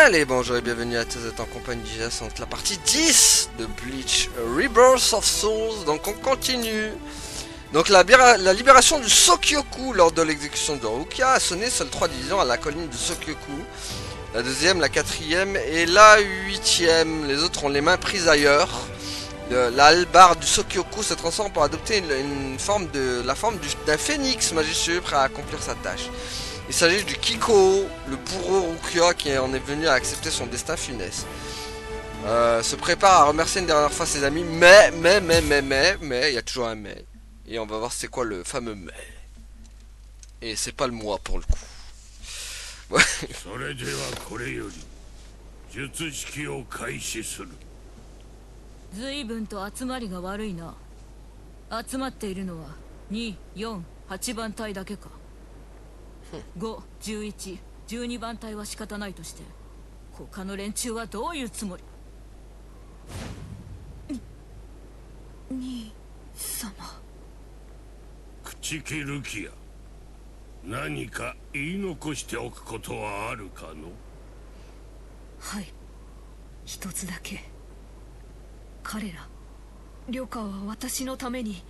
Allez, bonjour et bienvenue à tous, vous êtes en compagnie du GS entre la partie 10 de Bleach Rebirth of Souls. Donc on continue. Donc la libération du Sokyoku lors de l'exécution de Rukia a sonné seules 3 divisions à la colline du Sokyoku. La deuxième, la quatrième et la huitième. Les autres ont les mains prises ailleurs. La hallebarde du Sokyoku se transforme pour adopter la forme d'un phénix majestueux prêt à accomplir sa tâche. Il s'agit du Kiko, le bourreau Rukia qui en est venu à accepter son destin funeste. Se prépare à remercier une dernière fois ses amis, mais, il y a toujours un mais. Et on va voir c'est quoi le fameux mais. Et c'est pas le moi pour le coup. Ouais. 随分と集まりが悪いな。集まっているのは2、4、8番隊だけか。5、11、12番隊は仕方ないとして、他の連中はどういうつもり？兄様。口切る気や。何か言い残しておくことはあるかの？はい、一つだけ。彼らリョカは私のために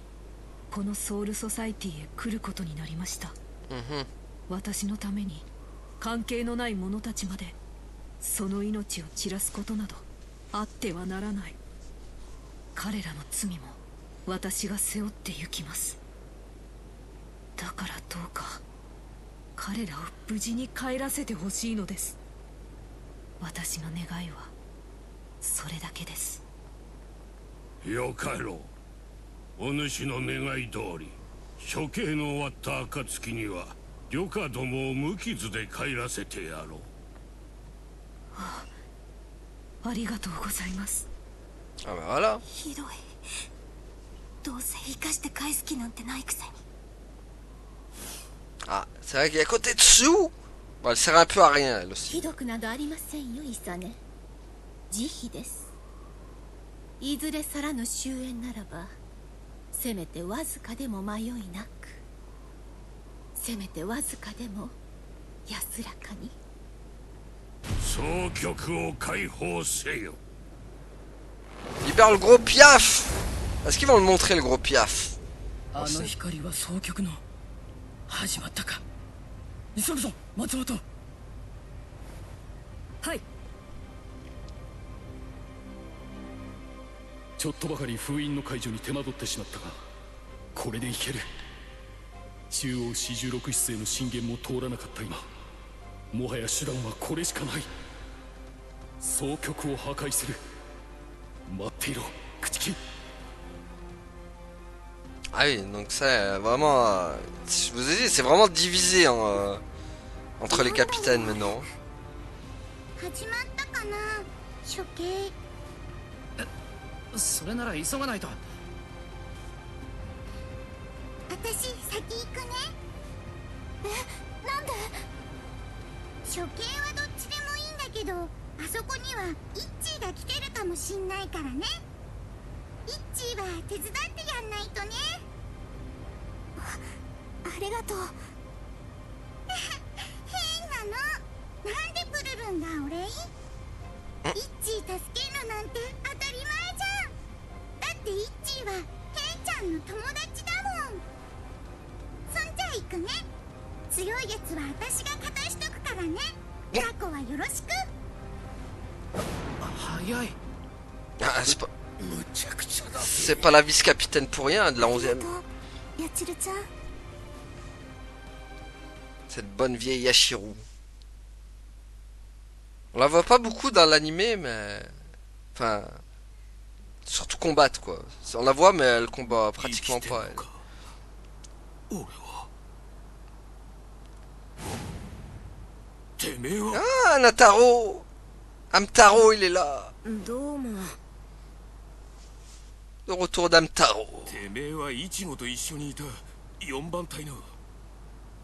このソウルソサイティへ来ることになりました。私のために関係のない者たちまでその命を散らすことなどあってはならない。彼らの罪も私が背負って行きます。だからどうか彼らを無事に帰らせてほしいのです。私の願いはそれだけです。よかろう。お主の願い通り処刑の終わった暁には旅客どもを無傷で帰らせてやろう。ありがとうございます。Ah bah voilà. ひどい。どうせ生かして返す気なんてないくせに。 Ah, c'est vrai qu'à côté de Sue, bon, elle sert un peu à rien elle aussi. ひどくなどありませんよ、イサネ。慈悲です。いずれさらぬ終焉ならば、せめてわずかでも迷いなく、せめてわずかでも安らかに。総局を解放せよ。 Libère le gros piaf. Est-ce qu'ils vont le montrer le gros piaf? あの光は総局の始まったか。急ぐぞ松本。はい。ちょっとばかり封印の解除に手間取ってしまったが、これでいける。中央四十六室への進言も通らなかった今、もはや手段はこれしかない。総局を破壊する。待っていろ、朽木。 Ah oui, donc ça vraiment, je vous ai dit, c'est vraiment divisé entre les capitaines maintenant. 始まったかな、処刑。それなら急がないと。私先行くね。え、なんで？処刑はどっちでもいいんだけど、あそこにはイッチーが来てるかもしんないからね。イッチーは手伝ってやんないとね。ありがとう。変なの。なんでプルルンがお礼？イッチー助けるなんて当たり前じゃん。だってイッチーはヘイちゃんの友達だもん。そんじゃ行くね。強いやつは私が勝たしとくからね。過去はよろしく。早い。Ah, c'est pas la vice-capitaine pour rien de la 11e. やちるちゃん。 Cette bonne vieille Yashiro. On la voit pas beaucoup dans l'animé, mais... Enfin... Surtout combattre, quoi. On la voit, mais elle combat pratiquement pas, elle. Ah, Nataro! Amtaro, il est là! どうも。 Le retour d'Amtaro. てめえはイチゴと一緒にいた4番隊の。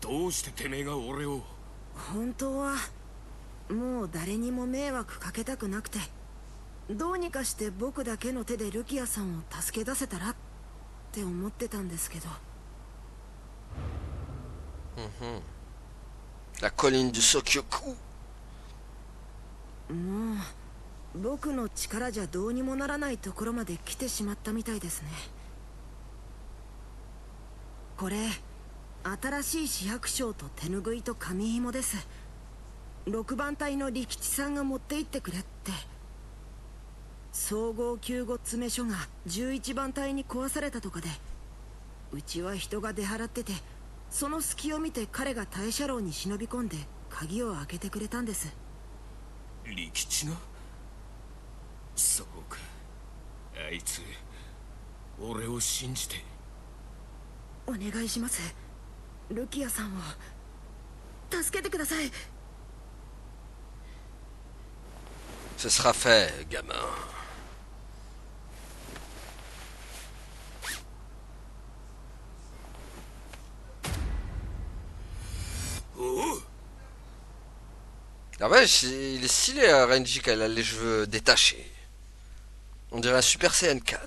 どうしててめえが俺を？本当はもう誰にも迷惑かけたくなくて、どうにかして僕だけの手でルキアさんを助け出せたらって思ってたんですけど。La colline du Sokyoku. もう僕の力じゃどうにもならないところまで来てしまったみたいですね。これ新しい市役所と手ぬぐいと紙紐です。6番隊の利吉さんが持って行ってくれって。総合救護詰所が11番隊に壊されたとかで、うちは人が出払ってて、その隙を見て彼が大社楼に忍び込んで鍵を開けてくれたんです。利吉が？そうか、あいつ俺を信じて。お願いします。ルキアさんを助けてください。Ce sera fait, gamin. Ah ouais, il est stylé, Renji, quand elle a les cheveux détachés. On dirait un Super Saiyan 4.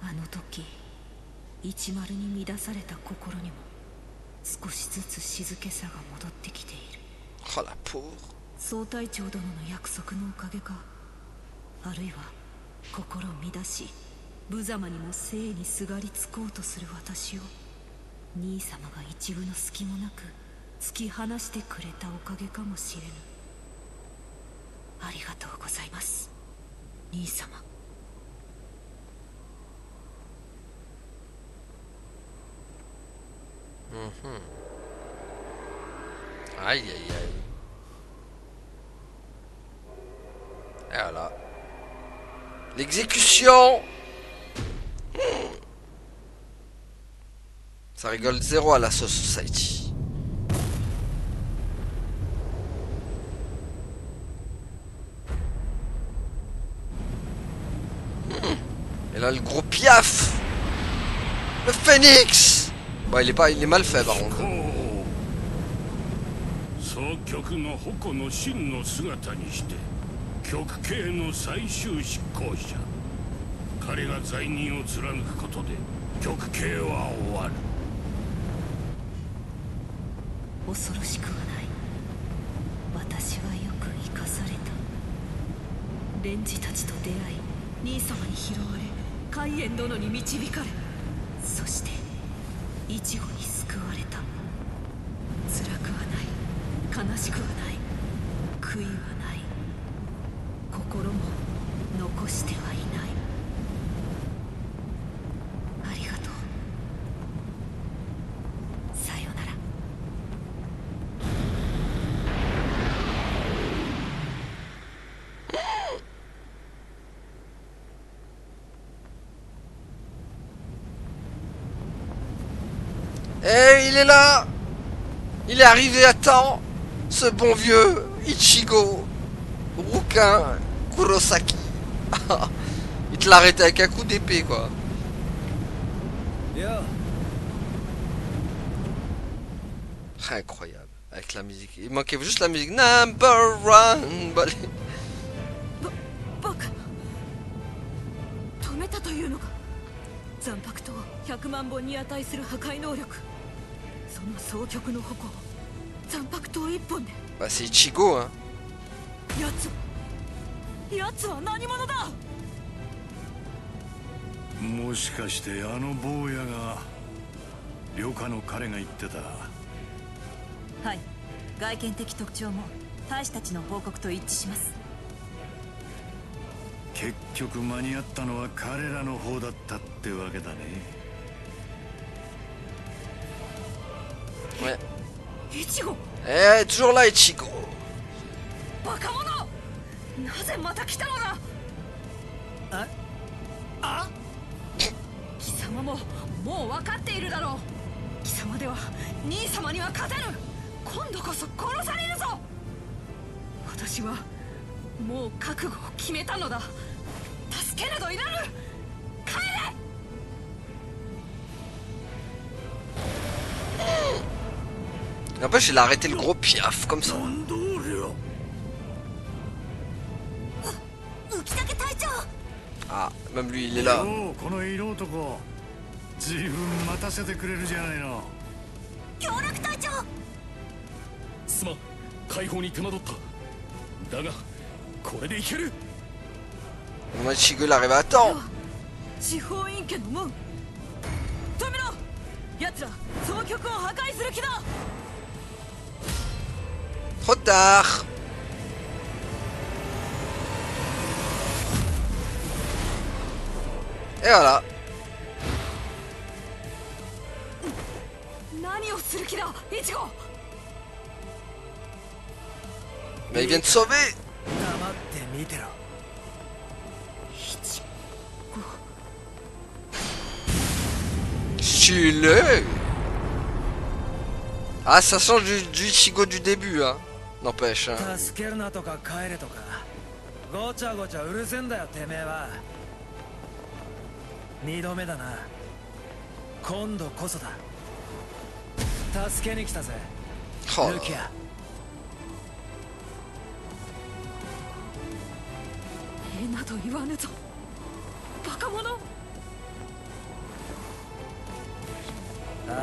あの時10に乱された心にも少しずつ静けさが戻ってきている。 Oh la pauvre. 総隊長殿の約束のおかげか、あるいは心乱し無様にも生にすがりつこうとする私を兄様が一分の隙もなく突き放してくれたおかげかもしれぬ。ありがとうございます兄様。Aïe aïe aïe. Et voilà. L'exécution. Ça rigole zéro à la Soul Society. Et là le gros piaf. Le phénix. Bon, il est mal fait par contre. 総局の矛の真の姿にして極刑の最終執行者、彼が罪人を貫くことで極刑は終わる。恐ろしくはない。私はよく生かされた。レンジたちと出会い兄様に拾われ海援殿に導かれ、そしてイチゴに救われた。辛くはない、悲しくはない、悔いはない、心も残してはいない。ありがとう。さよなら。Eh, il est là. Il est arrivé à temps. Ce bon vieux Ichigo Rouquin Kurosaki. Il te l'a arrêté avec un coup d'épée quoi. Incroyable. Avec la musique. Il manquait juste la musique. Number one. バカ。止めたというのか。残白と100万本に値する破壊能力。その総局の矛を残白刀一本で。Bah c'est Ichigo hein. やつは何者だ。もしかしてあの坊やが旅家の彼が言ってた。はい、外見的特徴も大使たちの報告と一致します。結局間に合ったのは彼らの方だったってわけだね。Ouais. イチゴ。toujours là Ichigo. バカ者。なぜまた来たのだ。貴様ももう分かっているだろう。貴様では兄様には勝てぬ。今度こそ殺されるぞ。私はもう覚悟を決めたのだ。助けなどいらぬ。帰れ。N'empêche, il a arrêté le gros piaf comme ça. 浮竹隊長。 Ah, même lui, il est là. この色男、随分待たせてくれるじゃないの。協力隊長。すまん、解放に手間取っただがこれでいける。 Moi, Ichigo il arrive à temps. 司法院家の門止めろ。奴ら総局を破壊する気だ。 Trop tard. Et voilà. 何をする気だイチゴ。 Mais ils viennent te sauver. 黙って見てろ。 Stylé. Ah, ça change du Ichigo du début, hein. N'empêche. Hein. 助けるなとか帰れとかごちゃごちゃうるせんだよてめえは。二度目だな。今度こそだ。助けに来たぜ Oh ルキア。えなど言わぬぞバカ者。ああ。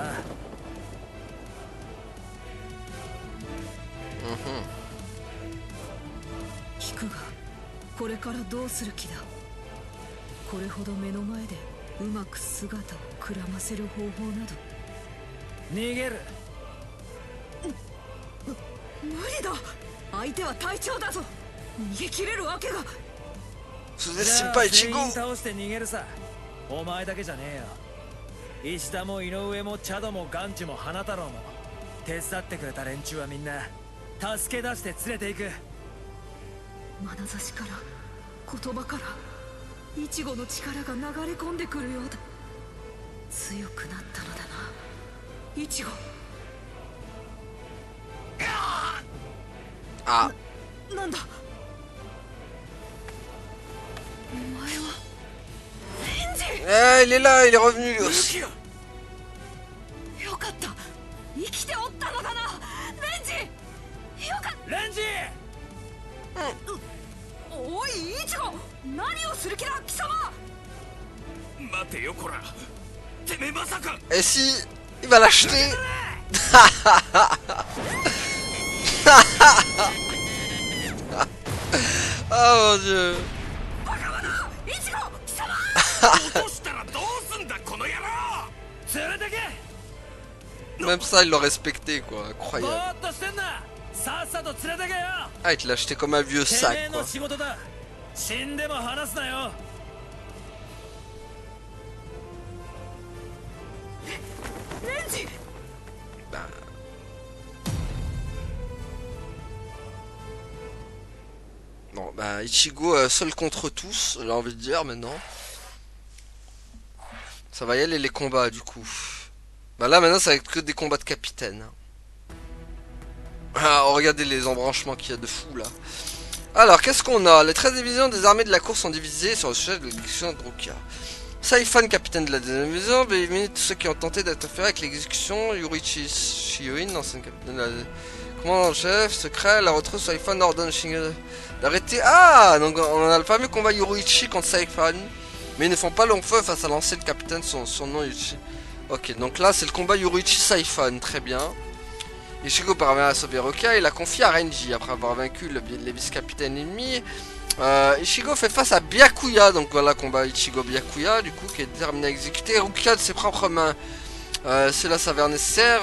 聞くがこれからどうする気だ。これほど目の前でうまく姿をくらませる方法など。逃げる。無理だ。相手は隊長だぞ。逃げ切れるわけが。 Sous-estime pas 全員 Ichigo. 倒して逃げるさ。お前だけじゃねえよ。石田も井上もチャドもガンチも花太郎も手伝ってくれた連中はみんな助け出して連れて行く。眼差しから言葉からイチゴの力が流れ込んでくるようだ。強くなったのだなイチゴ。 Ah. なんだお前はレンジ。 Eh, il est là, il est revenu lui aussi. よかった生きておったのだなレンジ。よかった。レンジ。おいイチゴ何をする気だ貴様。待てよこら。てめえまさか。 Et si il va l'acheter. Oh mon dieu. イチゴ貴様。落としたらどうすんだこの野郎。連れてけ。 Même ça, il l'a respecté quoi, ぼ incroyable. ーっとしてんな。さっさと連れてけよ。 Ah, il te l'a acheté comme un vieux てめ sac え quoi. の仕事だ。死んでも話すなよ。レンジ。 Bah. Bon, bah Ichigo seul contre tous, j'ai envie de dire maintenant. Ça va y aller les combats du coup. Bah là maintenant ça va être que des combats de capitaine. Ah, regardez les embranchements qu'il y a de fou là. Alors qu'est-ce qu'on a? Les 13 divisions des armées de la course sont divisées sur le sujet de l'exécution de Rukia. Saifan, capitaine de la deuxième division, élimine tous ceux qui ont tenté d'interférer avec l'exécution. Yurichi Shioin, ancien capitaine de la... Commandant en chef, secret, la retrousse Saifan ordonne Shinigami d'arrêter. Ah, donc on a le fameux combat Yurichi contre Saifan. Mais ils ne font pas long feu face à l'ancien capitaine, son nom Yurichi. Ok, donc là c'est le combat Yurichi Saifan, très bien. Ichigo parvient à sauver Rukia et la confie à Renji après avoir vaincu les vice-capitaines ennemis. Ichigo fait face à Byakuya, donc voilà combat Ichigo Byakuya du coup qui est déterminé à exécuter Rukia de ses propres mains. Cela s'avère nécessaire,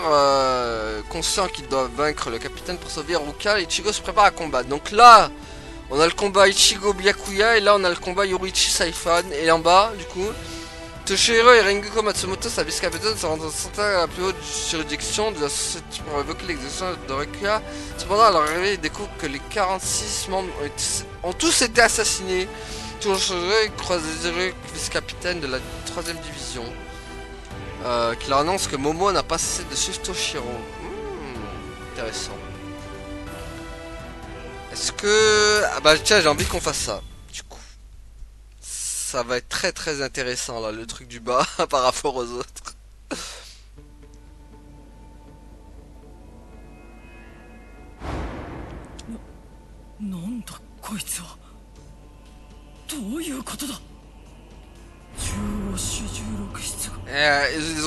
conscient qu'il doit vaincre le capitaine pour sauver Rukia, Ichigo se prépare à combattre. Donc là, on a le combat Ichigo Byakuya et là on a le combat Yoriichi Saifan. Et en bas, du coup, Toshihiro et Rengoku Matsumoto, sa vice-capitaine, se rendent à la plus haute juridiction de la société pour évoquer l'exécution de Rukia. Cependant, à leur arrivée, ils découvrent que les 46 membres ont tous été assassinés. Toshihiro croise les vice-capitaine de la 3ème division. Qui leur annonce que Momo n'a pas cessé de suivre Toshihiro. Intéressant. Est-ce que... Ah bah tiens, j'ai envie qu'on fasse ça. Du coup. Ça va être très très intéressant là, le truc du bas par rapport aux autres. Ils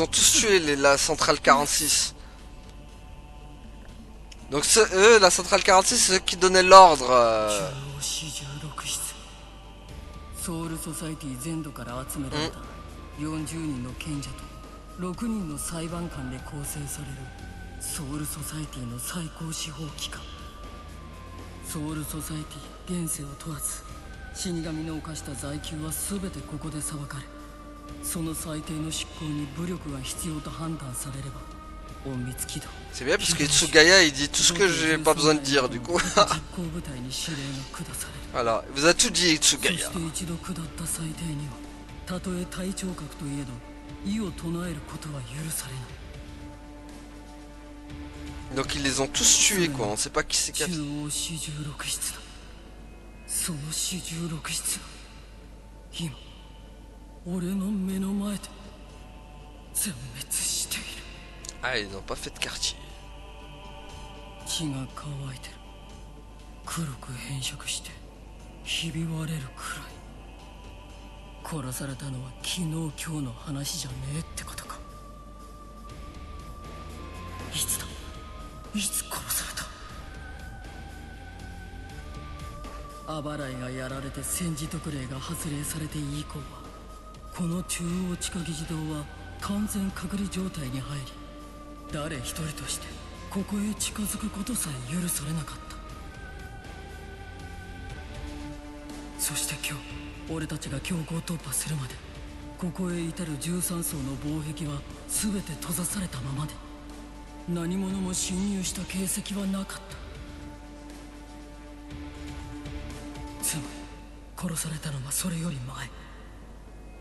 ont tous tué la centrale 46. Donc eux, la centrale 46, c'est ceux qui donnaient l'ordre. 46室ソウルソサイティ全土から集められた40人の賢者と6人の裁判官で構成されるソウルソサイティの最高司法機関。ソウルソサイティ現世を問わず死神の犯した罪求は全てここで裁かれ、その最低の執行に武力が必要と判断されれば隠密起動。 C'est bien parce que Tsugaya il dit tout ce que j'ai pas besoin de dire du coup. 実行部隊に指令が下される。 Voilà, il vous a tout dit そ Tsugaya. して一度下った裁定にはたとえ隊長格といえど異を唱えることは許されない。 Donc ils les ont tous tués quoi, on sait pas qui c'est qui a 中央四十六室だ。その四十六室が今俺の目の前で全滅している。 Ah, ils n'ont pas fait de quartier. 血が乾いてる。黒く変色してひび割れるくらい。殺されたのは昨日今日の話じゃねえってことか。いつだ、いつ殺された。アバライがやられて戦時特例が発令されて以降はこの中央地下議事堂は完全隔離状態に入り、誰一人としてここへ近づくことさえ許されなかった。そして今日俺たちが強行突破するまでここへ至る13層の防壁は全て閉ざされたままで何者も侵入した形跡はなかった。つまり殺されたのはそれより前。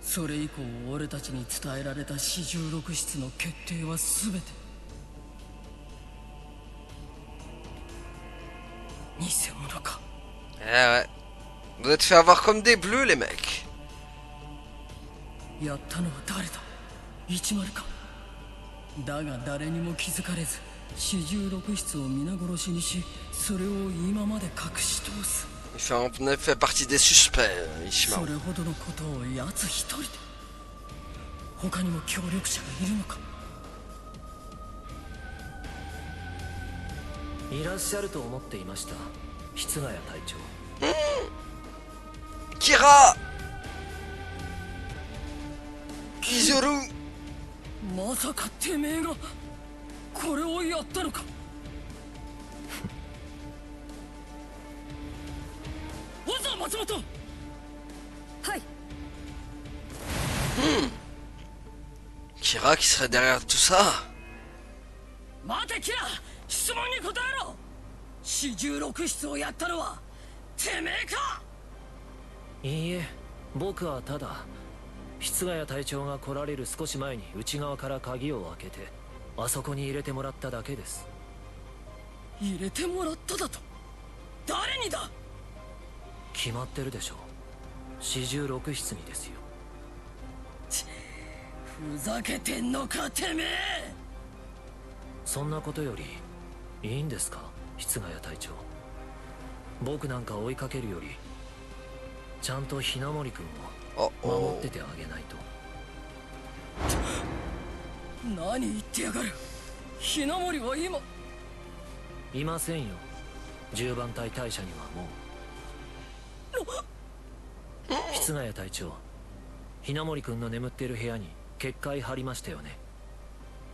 それ以降俺たちに伝えられた四十六室の決定は全て偽物か。 Eh ouais. Vous êtes fait avoir comme des bleus les mecs. やったのは誰だ。10か。だが誰にも気づかれず四十六室を皆殺しにし、それを今まで隠し通す。 Il fait partie des suspects, Ishima. それほどのことを奴一人で。他にも協力者がいるのか。いらっしゃると思っていました、室ヶ谷隊長。Kira Kizoru. まさかてめえがこれをやったのか。おざ松本。はい。 Kira qui serait derrière tout ça. 待てキラ、質問に答えろ。四十六室をやったのはてめえか。いいえ、僕はただ室ヶ谷隊長が来られる少し前に内側から鍵を開けてあそこに入れてもらっただけです。入れてもらっただと。誰にだ。決まってるでしょう。四十六室にですよ。ふざけてんのかてめえ。そんなことよりいいんですか、室ヶ谷隊長。僕なんか追いかけるよりちゃんと雛森君を守っててあげないと。何言ってやがる。雛森は今いませんよ、10番隊大社にはもう。室ヶ谷隊長、雛森君の眠っている部屋に結界張りましたよね。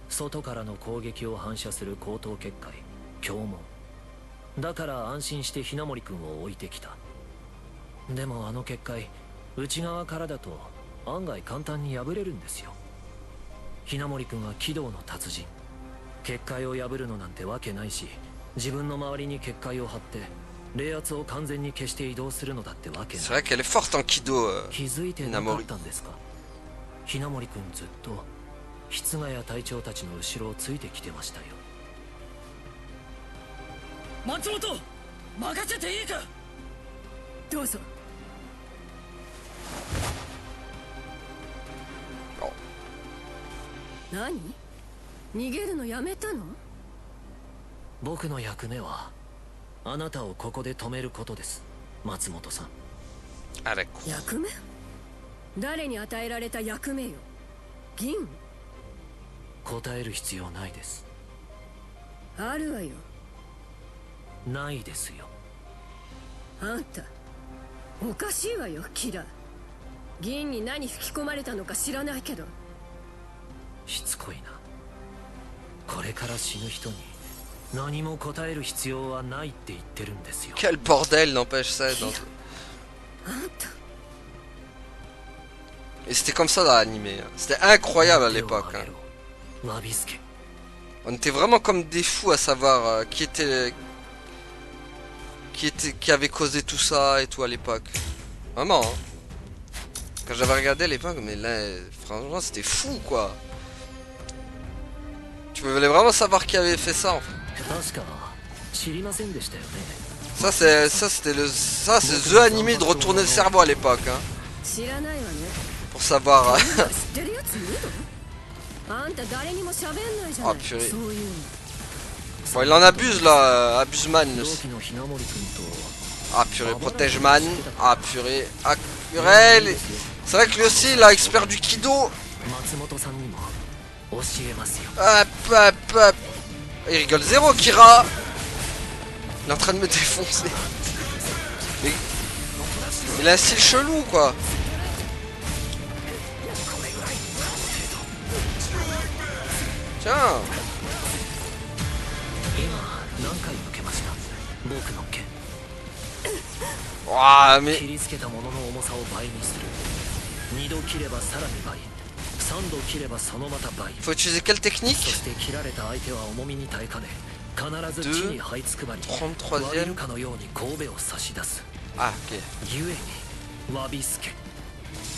外からの攻撃を反射する高等結界、凶門だから安心して雛森君を置いてきた。でもあの結界内側からだと案外簡単に破れるんですよ。雛森君は軌道の達人、結界を破るのなんてわけないし、自分の周りに結界を張って冷圧を完全に消して移動するのだってわけない。 C'est vrai qu'elle est forte en Kido. 気づいてなかったんですか。雛森君ずっと室ヶ谷隊長たちの後ろをついてきてましたよ。松本、任せていいか。どうぞ。何？逃げるのやめたの？僕の役目はあなたをここで止めることです、松本さん。役目？誰に与えられた役目よ。銀？答える必要ないです。あるわよ。ないですよ。あんたおかしいわよキラ。銀に何吹き込まれたのか知らないけど。しつこいな。これから死ぬ人に何も答える必要はないって言ってるんですよ。 Quel bordel n'empêche ça dans... あんた Et c'était comme ça dans l'animé. C'était incroyable à l'époque. Hein. わびすけ。 On était vraiment comme des fous à savoir qui avait causé tout ça et tout à l'époque. Vraiment. Hein. Quand j'avais regardé à l'époque, mais là, franchement, c'était fou quoi. Tu voulais vraiment savoir qui avait fait ça en fait. 確か知りませんでしたよね。 Ça c'est the animé de retourner le cerveau à l'époque. Hein. 知らないわね。 Pour savoir. 知ってるやついるの？あんた誰にも喋んないじゃない。 Ah purée. そういうの。 Bon, il en abuse là, Abuseman. 同期のひなもり君と Ah purée, protège man. Ah purée. Ah purée. C'est vrai que lui aussi il a expert du Kido. 松本さんにも教えますよ。 Hop hop hop. Il rigole zéro Kira. Il est en train de me défoncer. Mais... Il a un style chelou quoi. Tiens. 今何回受けました。僕の剣。 Ouah, mais... 切りつけたものの重さを倍にする。2度切ればさらに倍。3度切ればそのまた倍。 Faut utiliser quelle そ technique? して切られた相手は重みに耐えかね、必ず地に這いつくばり、 33e 割れるかのように神戸を差し出す。 Ah ok. ゆえにわびすけ。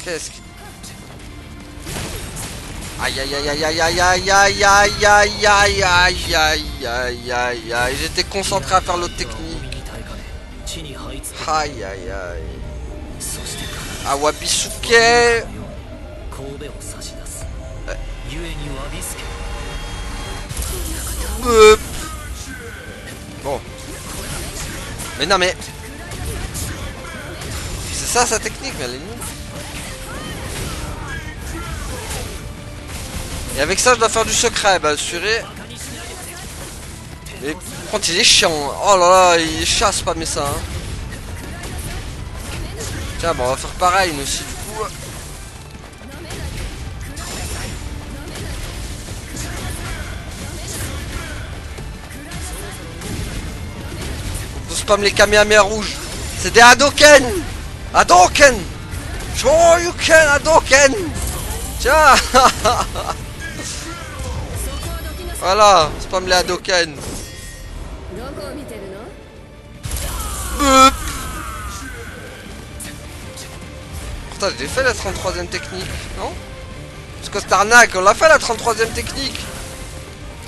Qu'est-ce qu'il... Aïe aïe aïe aïe aïe aïe aïe aïe aïe aïe aïe aïe aïe aïe aïe aïe. J'étais concentré à faire l'autre technique. Aïe aïe aïe. Ah Wabisuke. Bon. Mais non mais... C'est ça sa technique, mais elle est nulle. Et avec ça je dois faire du secret, bah assuré. Mais par contre il est chiant. Oh là là, il chasse pas mais ça. Hein. Tiens bon on va faire pareil nous aussi du coup. Vous spam les Kamehameha rouges. C'est des Hadoken. Hadoken. Shoryuken Hadoken. Tiens. Voilà, spam les Hadoken. Beup. Pourtant j'ai fait la 33e technique, non? Parce que cette arnaque, on l'a fait la 33e technique.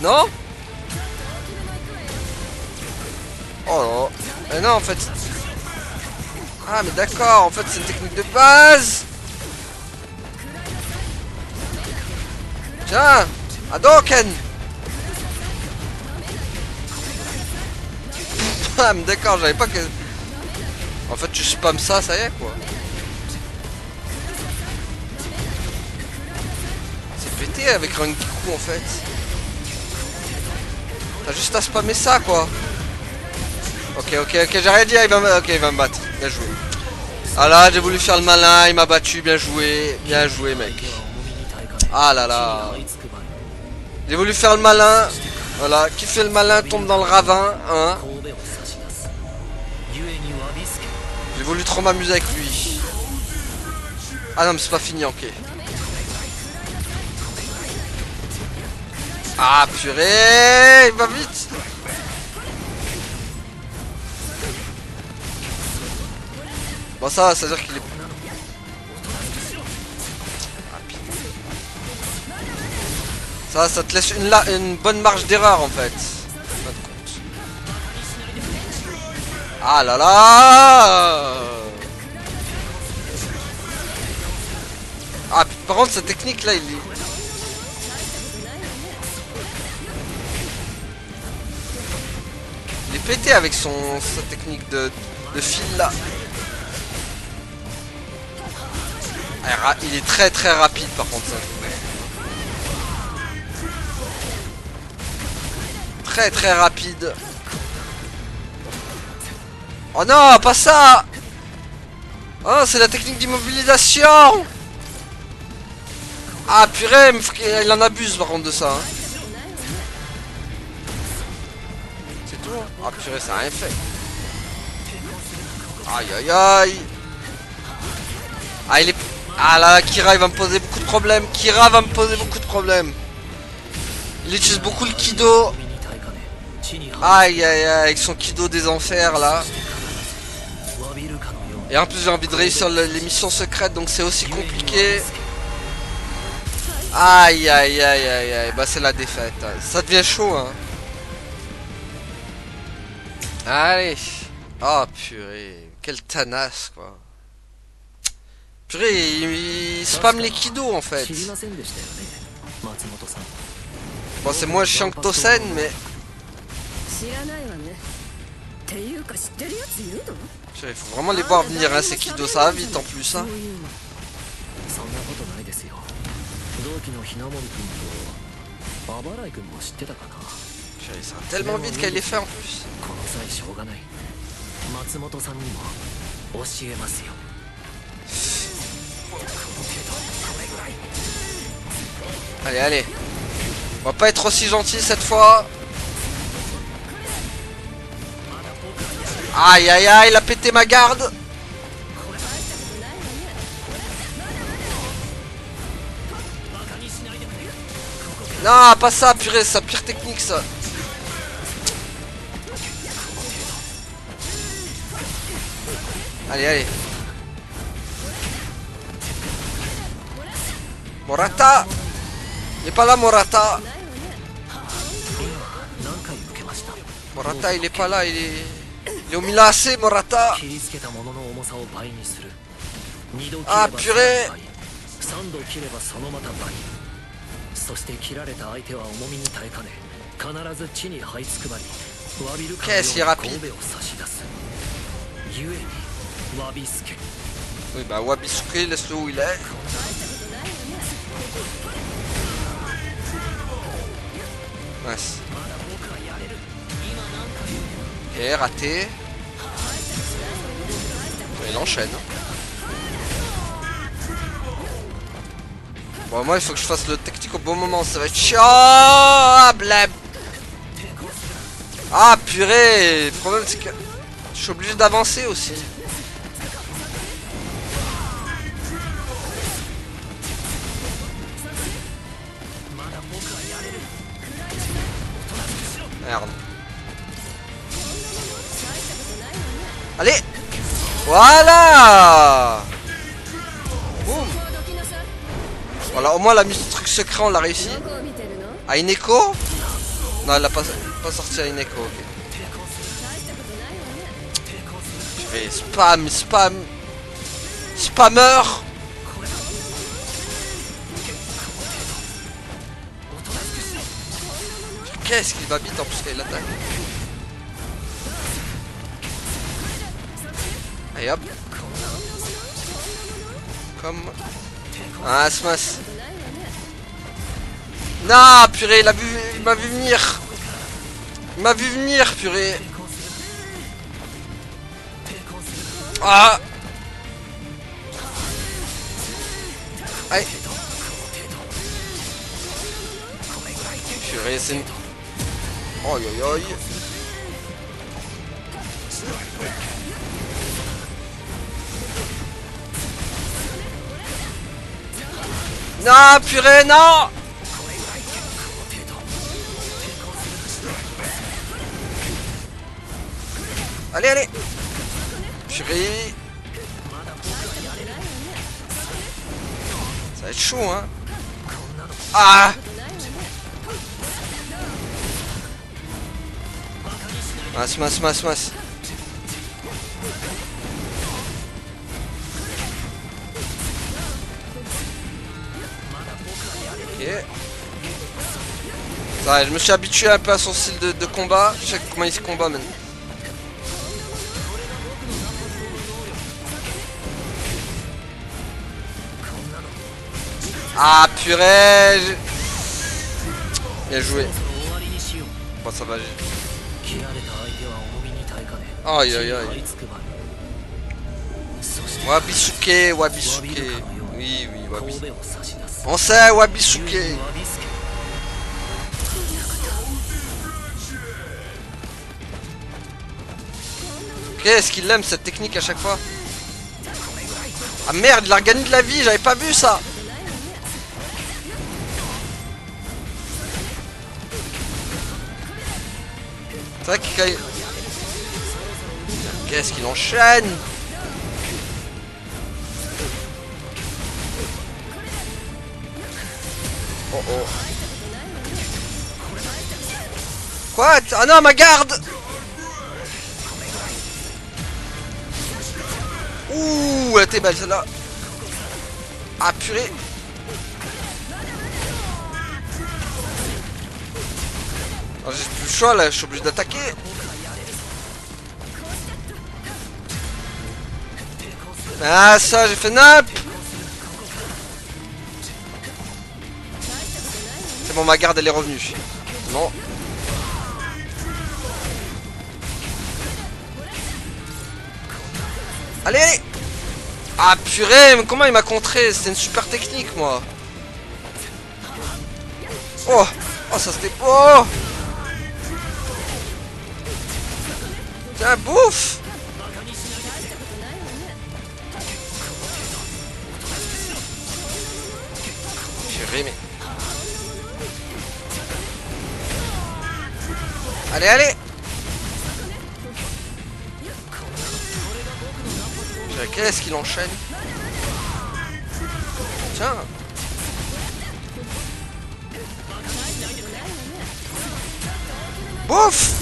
Non? Oh là. Non en fait. Ah mais d'accord, en fait c'est une technique de base. Tiens, Hadoken. Ah mais d'accord, j'avais pas que... En fait tu spams ça, ça y est quoi. C'est pété avec Rangiku en fait. T'as juste à spammer ça quoi. Ok, j'ai rien dit, il va me battre. Bien joué. Ah là, j'ai voulu faire le malin, il m'a battu, bien joué mec. Ah là là. J'ai voulu faire le malin. Voilà, qui fait le malin tombe dans le ravin, hein. J'ai voulu trop m'amuser avec lui. Ah non mais c'est pas fini, ok. Ah purée, il va vite. Bon ça veut dire qu'il est... Ça te laisse une bonne marge d'erreur en fait. Ah là là. Ah par contre cette technique là il est... Il est pété avec sa technique de fil là. Il est très très rapide par contre ça. Très très rapide. Oh non, pas ça. Oh, c'est la technique d'immobilisation. Ah purée, il en abuse par contre de ça. Hein. C'est tout. Ah purée, ça a rien fait. Aïe aïe aïe. Ah il est... Ah là, Kira il va me poser beaucoup de problèmes. Kira va me poser beaucoup de problèmes. Il utilise beaucoup le Kido. Aïe aïe aïe, avec son Kido des enfers là. Et en plus j'ai envie de réussir les missions secrètes, donc c'est aussi compliqué. Aïe aïe aïe aïe aïe, bah c'est la défaite. Ça devient chaud hein. Allez. Oh purée, quel Thanas quoi. Purée, il spamme les Kido en fait. Bon c'est moins chiant que Tosen mais... Il faut vraiment les voir venir hein, ces Kido, ça va vite en plus hein. Ça va tellement vite qu'elle les fait en plus. Allez, allez. On va pas être aussi gentil cette fois. Aïe aïe aïe, il a pété ma garde. Non, pas ça, purée, c'est sa pire technique ça. Allez, allez. Morata. Il est pas là, Morata. Morata, il est pas là, il est au Milan AC, Morata. Ah, purée. Qu'est-ce qu'il est rapide. Oui bah Wabisuke, laisse-le où il est. Nice. Ok, raté. Il enchaîne. Bon moi il faut que je fasse le technique au bon moment, ça va être chiant. Ah blab. Ah purée. Le problème c'est que je suis obligé d'avancer aussi. Merde. Allez. Voilà. Boum. Voilà, au moins la mise de truc secret on l'a réussi. À Ineko. Non, elle l'a pas sorti à Ineko, ok. Et spam, spam. Spammer. Qu'est-ce qu'il va vite en plus qu'il l'attaque. Allez hop. Comme... Ah, smash. Non, purée, il m'a vu venir. Il m'a vu venir, purée. Ah. Allez. Purée, c'est une... Oi, oi, oi. Non, purée, non. Allez, allez. Purée. Ça va être chaud, hein. Ah. Mas. Ok. Ça va, je me suis habitué un peu à son style de combat. Je sais comment il se combat maintenant. Ah purée. Bien joué. Bon ça va. 耐えかね Aïe aïe 張 aïe. り付くばいそして Wabisuke, 詫び Wabisuke. るかのように Oui, oui, 神 Wabisuke. 戸を差し出す On sait, 竜 Wabisuke. に詫びすけ Qu'est-ce qu'il aime cette technique à chaque fois? Ah merde, il a regagné de la vie, j'avais pas vu ça. C'est vrai qu'il... Qu'est-ce qu'il enchaîne? Oh oh. Quoi? Ah non, ma garde! Ouh, elle était belle celle-là. Ah purée. Oh, j'ai plus le choix là, je suis obligé d'attaquer. Ah ça, j'ai fait nappe. C'est bon, ma garde elle est revenue. Non. Allez. Ah purée, mais comment il m'a contré? C'était une super technique moi. Oh. Oh ça c'était... Oh. Tiens, bouffe. Purée mais... Allez, allez. Qu'est-ce qu'il enchaîne? Tiens. Bouffe.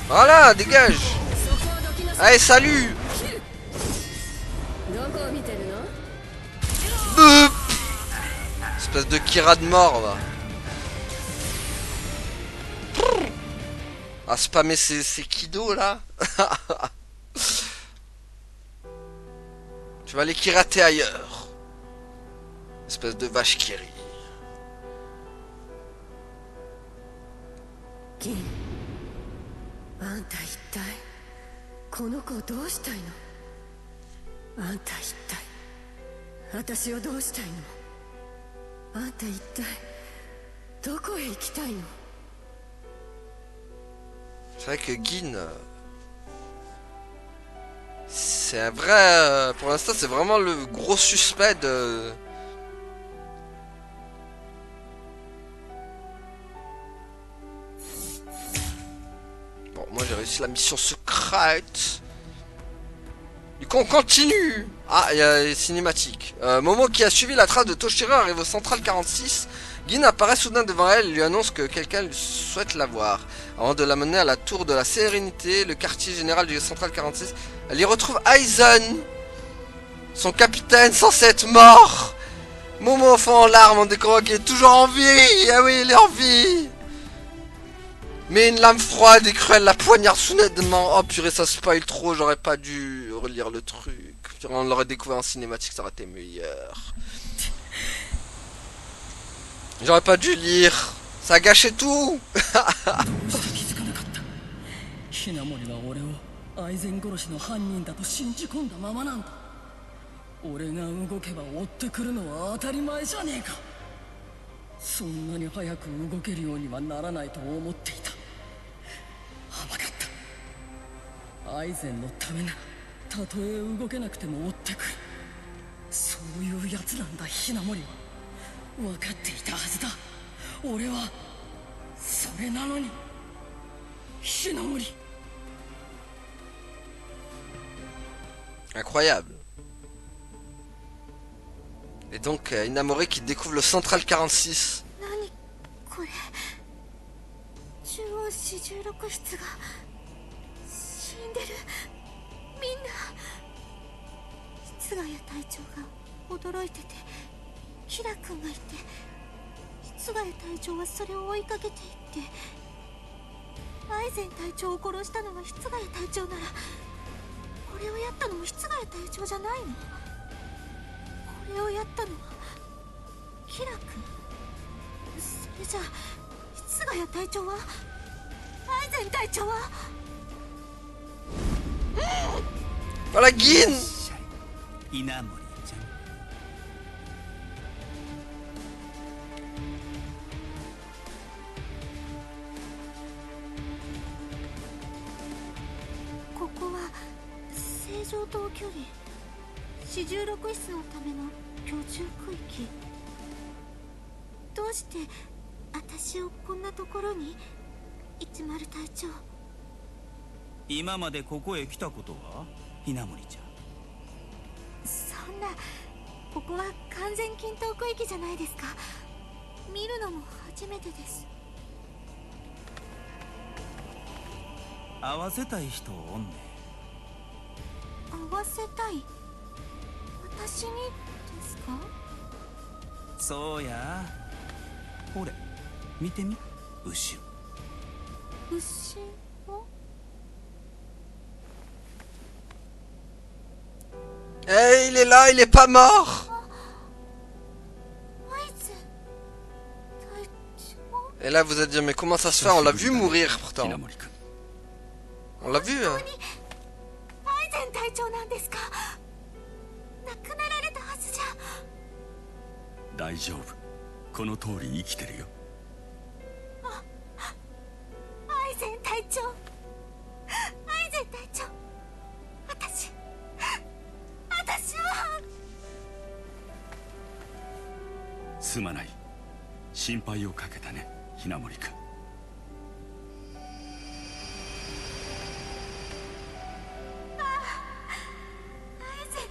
Voilà, dégage. Allez, salut. Bouf. Espèce de Kira de mort, va. Ah, spammer ces kidos, là. Tu vas aller kirater ailleurs. Espèce de vache qui rit. 銀あんた一体この子をどうしたいの？あんた一体私をどうしたいの？あんた一体どこへ行きたいの？ C'est vrai que Gin, c'est un vrai... pour l'instant, c'est vraiment le gros suspect de... Bon, moi j'ai réussi la mission secrète. Du coup, on continue. Ah, il y a les cinématiques. Momo qui a suivi la trace de Toshiro arrive au Central 46. Gin apparaît soudain devant elle et lui annonce que quelqu'un souhaite la voir. Avant de la mener à la tour de la Sérénité, le quartier général du Central 46, elle y retrouve Aizen, son capitaine censé être mort. Momo fond en larmes en découvrant qu'il est toujours en vie. Ah oui, il est en vie. Mais une lame froide et cruelle la poignarde soudainement. Oh purée, ça spoil trop, j'aurais pas dû relire le truc. On l'aurait découvert en cinématique, ça aurait été meilleur. J'aurais pas dû lire. Ça a gâché tout. ひなもりは俺をアイゼン殺しの犯人だと信じ込んだままなんだ。俺が動けば追ってくるのは当たり前じゃねえか。そんなに早く動けるようにはならないと思っていた。甘かった。アイゼンのためならたとえ動けなくても追ってくる。そういうやつなんだひなもりは。分かっていたはずだ。俺はそれなのにひなもり。 Incroyable. Et donc Inamori qui découvre le Central 46. 何これ中央四十六室が死んでる。みんな室ヶ谷隊長が驚いててキラ君がいて室ヶ谷隊長はそれを追いかけていってアイゼン隊長を殺したのが室ヶ谷隊長ならこれをやったのも室ヶ谷隊長じゃないの？これをやったのはキラ君？それじゃあ室ヶ谷隊長はアイゼン隊長はVoilà, Gin. 稲森ちゃん。ここは正常等距離四十六室のための居住区域。どうして私をこんなところに？一丸隊長。今までここへ来たことは稲森ちゃん。そんな、ここは完全均等区域じゃないですか。見るのも初めてです。会わせたい人おんね。会わせたい？私にですか？そうや。ほれ見てみ、後ろ。後ろ？ Eh, il est là, il est pas mort. Et là, vous allez dire, mais comment ça se fait? On l'a vu mourir pourtant. On l'a vu. 隊長なんですか？亡くなられたはずじゃ。大丈夫。この通り生きてるよ。アイゼン隊長。アイゼン隊長。私は。すまない。心配をかけたね、雛森君。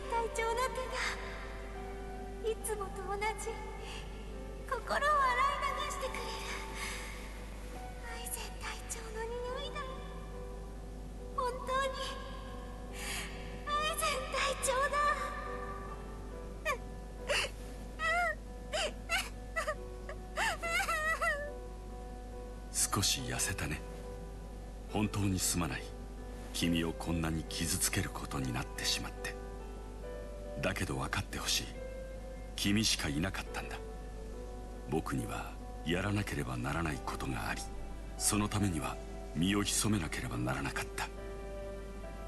隊長の手がいつもと同じ心を洗い流してくれる。アイゼン隊長の匂いだ。本当にアイゼン隊長だ。少し痩せたね。本当にすまない。君をこんなに傷つけることになってしまって。だけど分かってほしい。君しかいなかったんだ。僕にはやらなければならないことがあり、そのためには身を潜めなければならなかった。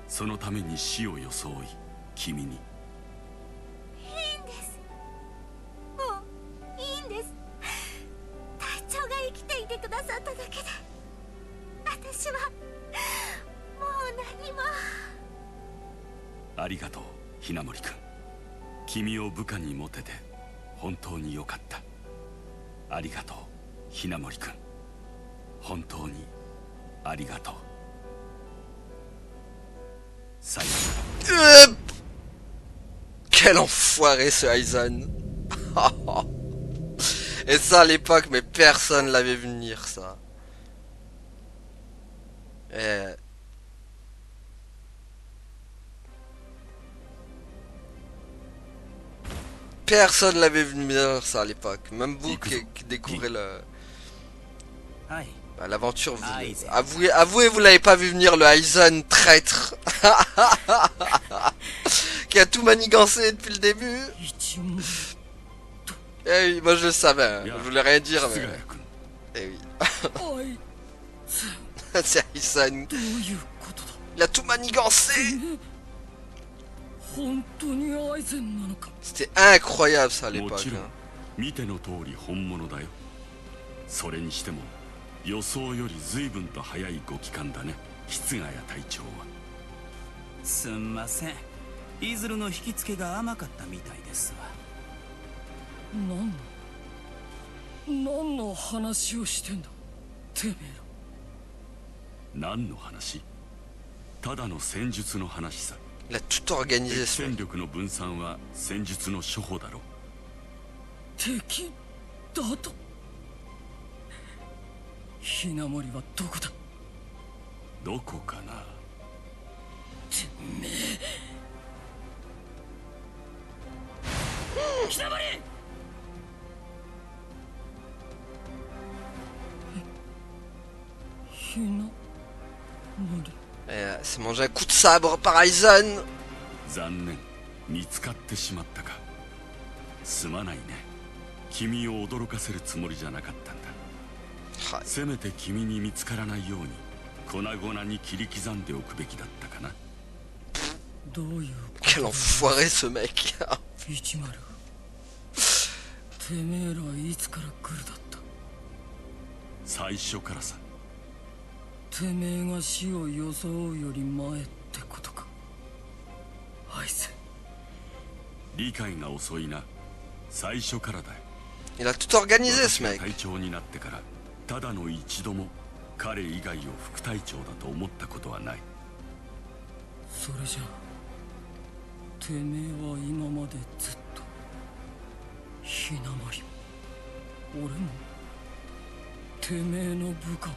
そのために死を装い、君に。いいんです。もういいんです。隊長が生きていてくださっただけで私はもう何も。ありがとう、雛森君。君を部下に持てて本当によかった。ありがとう、雛森君。本当にありがとう。さよなら。Quel enfoiré ce Aizen. Et ça à l'époque, mais personne l'avait vu venir ça. Et... Personne l'avait vu venir ça à l'époque. Même vous qui découvrez le... Bah, l'aventure. Avouez, vous l'avez pas vu venir, le Aizen traître. Qui a tout manigancé depuis le début. Eh oui, moi je le savais, hein. Je voulais rien dire, mais... Eh oui. C'est Aizen. Il a tout manigancé. C'était incroyable ça à l'époque. 見ての通り本物だよ。それにしても予想より随分と早いご帰還だね、室ヶ谷隊長は。すんません。イズルの引きつけが甘かったみたいですわ。何の話をしてんだてめえら。何の話？ただの戦術の話さ。Il a tout organisé. 戦力の分散は戦術の処方だろ。敵だと？雛森はどこだ？どこかな。てめえ。雛森！雛森。C'est mangé un coup de sabre par Aizen. 残念、見つかってしまったか。すまないね。君を驚かせるつもりじゃなかったんだ。せめて君に見つからないように粉々に切り刻んでおくべきだったかな。どういう Quel enfoiré ce mec. 10てめえらいつから来るだった。最初からさ。てめえが死を装うより前ってことか。アイゼン。理解が遅いな。最初からだよ。Il a tout organisé ce mec. 隊長になってからただの一度も彼以外を副隊長だと思ったことはない。それじゃてめえは今までずっとひなまりも俺もてめえの部下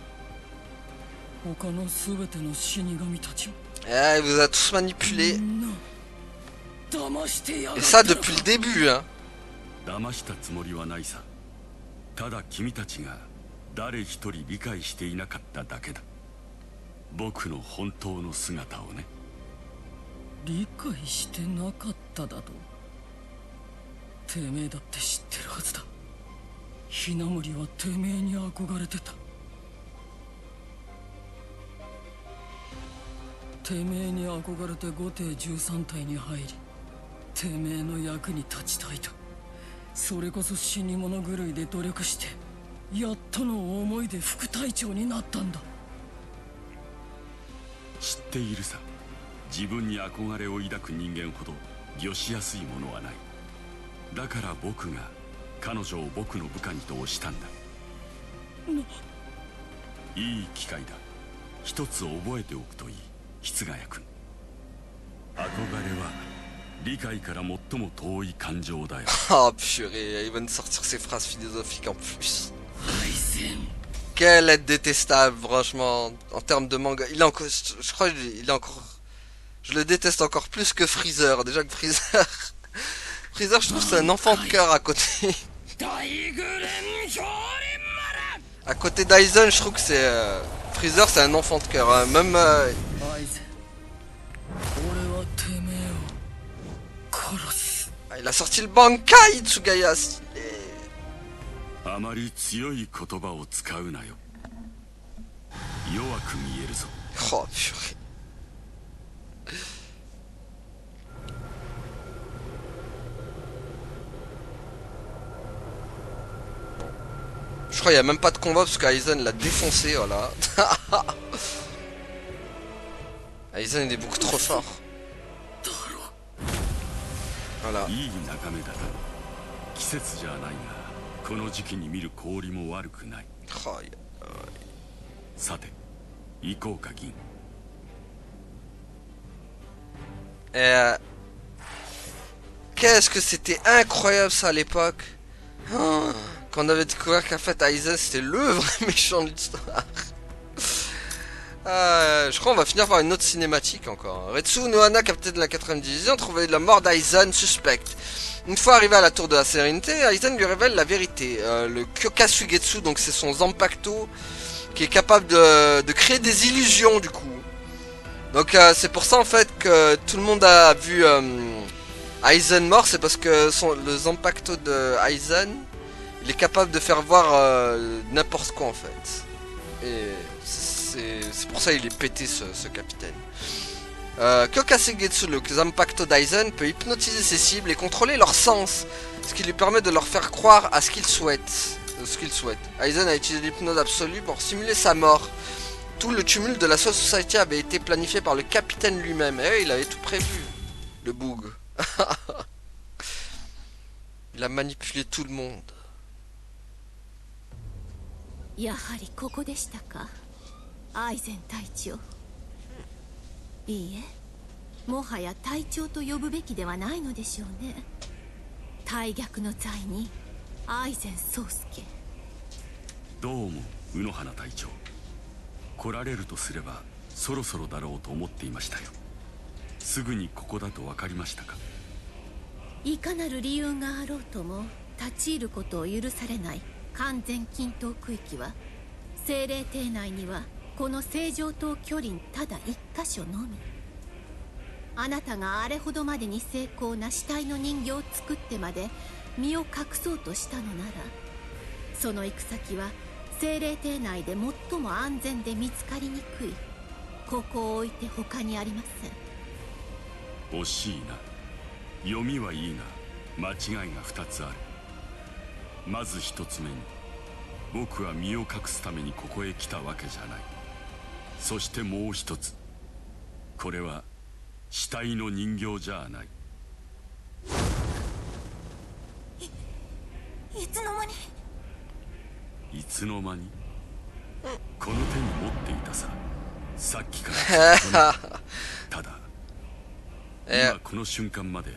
他の全ての死神たちを Il vous a tous manipulés. みんな騙してやが Et った ça のか depuis le début, hein. 騙したつもりはないさ。ただ君たちが誰一人理解していなかっただけだ。僕の本当の姿をね。理解してなかっただと。てめえだって知ってるはずだ。ひなむりはてめえに憧れてた。てめえに憧れて5艇13隊に入り、てめえの役に立ちたいと。それこそ死に物狂いで努力してやっとの思いで副隊長になったんだ。知っているさ。自分に憧れを抱く人間ほど御しやすいものはない。だから僕が彼女を僕の部下にと推したんだ。いい機会だ。一つ覚えておくといい、室ヶ谷君。憧れは理解から最も遠い感情だよ。Oh purée, il va nous sortir ses phrases philosophiques en plus. Quelle être détestable, franchement, en termes de manga. Il est encore, je crois qu'il est encore... Je le déteste encore plus que Freezer. Déjà que Freezer... Freezer, je trouve que c'est un enfant de cœur à côté. À côté d'Aizen, je trouve que c'est... Freezer, c'est un enfant de cœur. Hein. Même... Il a sorti le Bankai, Tsugaya. あまり強い言葉を使うなよ。弱く見えるぞ。Oh purée. Je crois qu'il n'y a même pas de combat parce qu'Aizen l'a défoncé, voilà. Aizen il est beaucoup trop fort. Voilà. いい眺めだな。季節じゃないが、この時期に見る氷も悪くない。さて、行こうか銀。Qu'est-ce que c'était incroyable ça à l'époque. Oh, quand on avait découvert qu'en fait Aizen c'était le vrai méchant de l'histoire. Je crois qu'on va finir par une autre cinématique encore. Retsu Nohana, capitaine de la 4ème division, trouvait la mort d'Aizen suspecte. Une fois arrivé à la tour de la sérénité, Aizen lui révèle la vérité. Le Kyokasugetsu, donc c'est son Zanpakuto, qui est capable de créer des illusions du coup. Donc c'est pour ça en fait que tout le monde a vu Aizen mort, c'est parce que le Zanpakuto de Aizen, il est capable de faire voir n'importe quoi en fait. Et c'est pour ça qu'il est pété ce capitaine. Kyokasegetsu, le Zanpakuto d'Aizen, peut hypnotiser ses cibles et contrôler leur sens, ce qui lui permet de leur faire croire à ce qu'ils souhaitent. Aizen a utilisé l'hypnose absolue pour simuler sa mort. Tout le tumulte de la Soul Society avait été planifié par le capitaine lui-même. Et il avait tout prévu. Le boug. Il a manipulé tout le monde. やはりここでしたか、アイゼン隊長。いいえ、もはや隊長と呼ぶべきではないのでしょうね。大逆の罪人アイゼン宗介。どうも卯の花隊長。来られるとすればそろそろだろうと思っていましたよ。すぐにここだと分かりましたか。いかなる理由があろうとも立ち入ることを許されない完全禁闘区域は、精霊邸内にはこの正常島距離ただ一箇所のみ。あなたがあれほどまでに精巧な死体の人形を作ってまで身を隠そうとしたのなら、その行く先は精霊艇内で最も安全で見つかりにくいここを置いて他にありません。惜しいな。読みはいいが間違いが2つある。まず1つ目に、僕は身を隠すためにここへ来たわけじゃない。そしてもう1つ、これは死体の人形じゃない。いつの間に。いつの間に。この手に持っていたさ、さっきからずっとね。ただ今この瞬間まで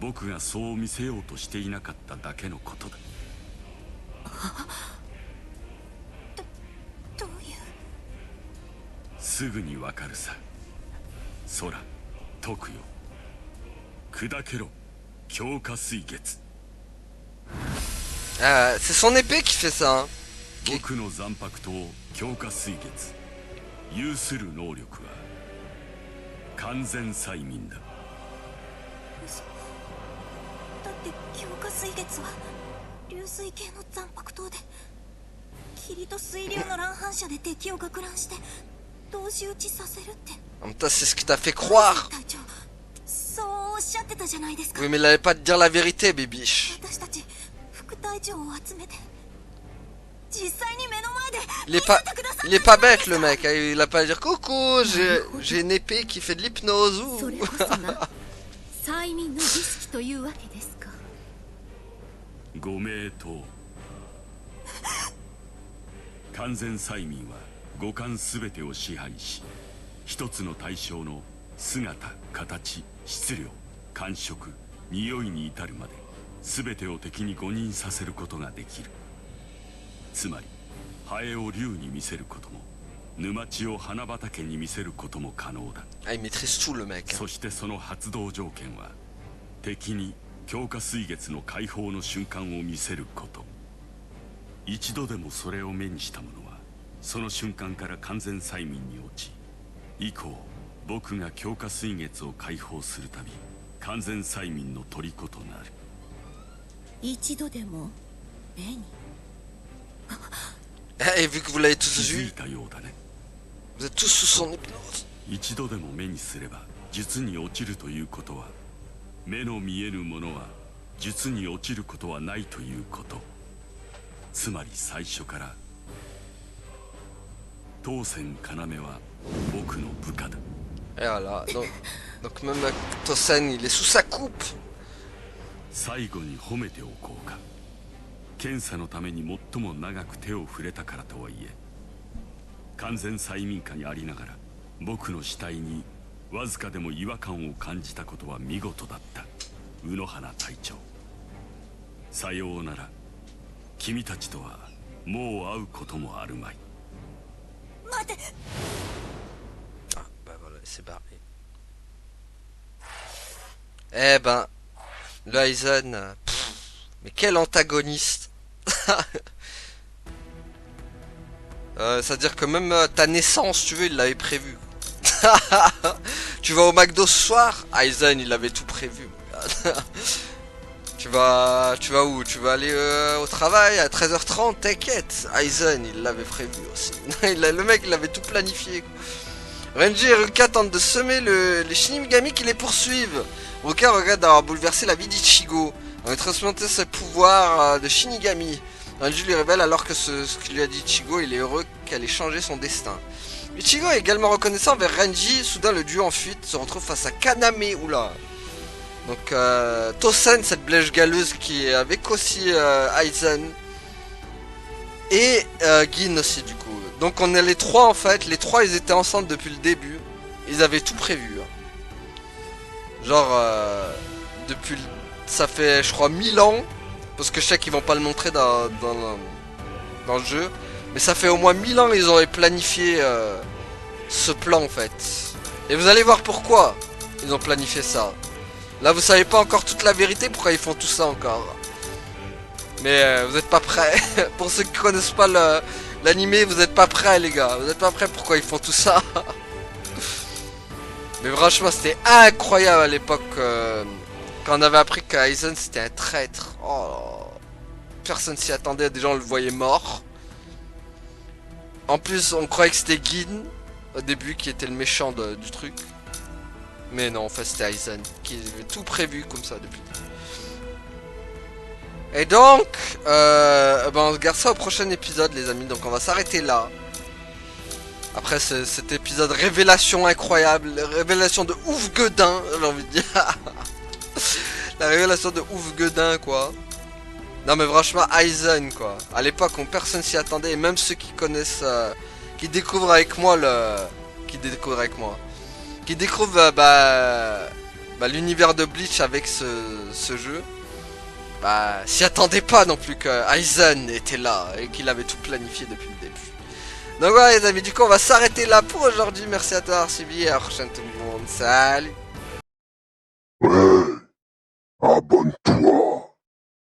僕がそう見せようとしていなかっただけのことだ。どういう。すぐにわかるさ。空解くよ。砕けろ強化水月。C'est son épée qui fait ça. 僕の残白刀強化水月、有する能力は完全催眠だ。だって強化水月は流水系の残白刀で、霧と水流の乱反射で敵を攪乱して同時打ちさせるって。En même temps, c'est ce qui t'a fait croire. 隊長、そうおっしゃってたじゃないですか。 Oui, mais il allait pas te dire la vérité, Bibiche. 私たち副隊長を集めて実際に目の前で Il est pas bête le mec, il a pas à dire coucou, j'ai une épée qui fait de l'hypnose ou... それこそが催眠の儀式というわけですか。ご名答。完全催眠は五感すべてを支配し、一つの対象の姿、形、質量、感触、匂いに至るまで全てを敵に誤認させることができる。つまりハエを竜に見せることも、沼地を花畑に見せることも可能だ。Ah, il maîtrise tout le mec. そしてその発動条件は、敵に強化水月の解放の瞬間を見せること。一度でもそれを目にした者は、その瞬間から完全催眠に落ち、以降僕が強化水月を解放するたび完全催眠の虜となる。一度でも目に。 Et vu que vous l'avez tous 気づい vu, たようだね。 vous êtes tous sous son hypnose. 一度でも目にすれば術に落ちるということは、目の見えぬものは術に落ちることはないということ。つまり最初から当選要は僕の部下だ。 Et voilà, donc même Tosen, il est sous sa coupe. 最後に褒めておこうか。検査のために最も長く手を触れたからとはいえ、完全催眠下にありながら僕の死体にわずかでも違和感を感じたことは見事だった。卯の花隊長、さようなら。君たちとはもう会うこともあるまい。待て。 Ah, bah voilà, c'est barré. Eh ben, le Aizen, mais quel antagoniste. C'est-à-dire que même ta naissance, tu veux, il l'avait prévu. Tu vas au McDo ce soir, Aizen, il avait tout prévu. Tu vas où? Tu vas aller au travail à 13h30, t'inquiète. Aizen, il l'avait prévu aussi. Le mec, il avait tout planifié, quoi. Renji et Ruka tentent de semer les Shinigami qui les poursuivent. Ruka regrette d'avoir bouleversé la vie d'Ichigo en lui transmettant ses pouvoirs de Shinigami. Renji lui révèle alors que ce que lui a dit Ichigo, il est heureux qu'elle ait changé son destin. Ichigo est également reconnaissant envers Renji. Soudain, le duo en fuite se retrouve face à Kaname. Oula. Donc Tosen, cette blèche galeuse qui est avec aussi Aizen. Et Gin aussi du coup. Donc on est les trois en fait. Les trois ils étaient ensemble depuis le début. Ils avaient tout prévu. Hein. Genre depuis... Ça fait je crois 1000 ans. Parce que je sais qu'ils vont pas le montrer dans le jeu. Mais ça fait au moins 1000 ans ils auraient planifié ce plan en fait. Et vous allez voir pourquoi ils ont planifié ça. Là vous savez pas encore toute la vérité pourquoi ils font tout ça encore. Mais vous êtes pas prêts. Pour ceux qui connaissent pas l'animé, vous êtes pas prêts les gars. Vous êtes pas prêts pourquoi ils font tout ça. Mais franchement c'était incroyable à l'époque quand on avait appris qu'Aizen c'était un traître. Oh, personne s'y attendait, des gens le voyaient mort. En plus, on croyait que c'était Gin au début qui était le méchant du truc. Mais non, en fait, c'était Aizen qui avait tout prévu comme ça depuis. Et donc, on regarde ça au prochain épisode, les amis. Donc, on va s'arrêter là. Après cet épisode révélation incroyable, révélation de ouf gueudin, j'ai envie de dire. La révélation de ouf gueudin, quoi. Non mais franchement, Aizen, quoi. À l'époque, personne s'y attendait, et même ceux qui connaissent, qui découvrent avec moi qui découvrent l'univers de Bleach avec ce jeu, s'y attendaient pas non plus que Aizen était là et qu'il avait tout planifié depuis le début. Donc voilà les amis, du coup on va s'arrêter là pour aujourd'hui. Merci à toi d'avoir suivi, à la prochaine tout le monde, salut.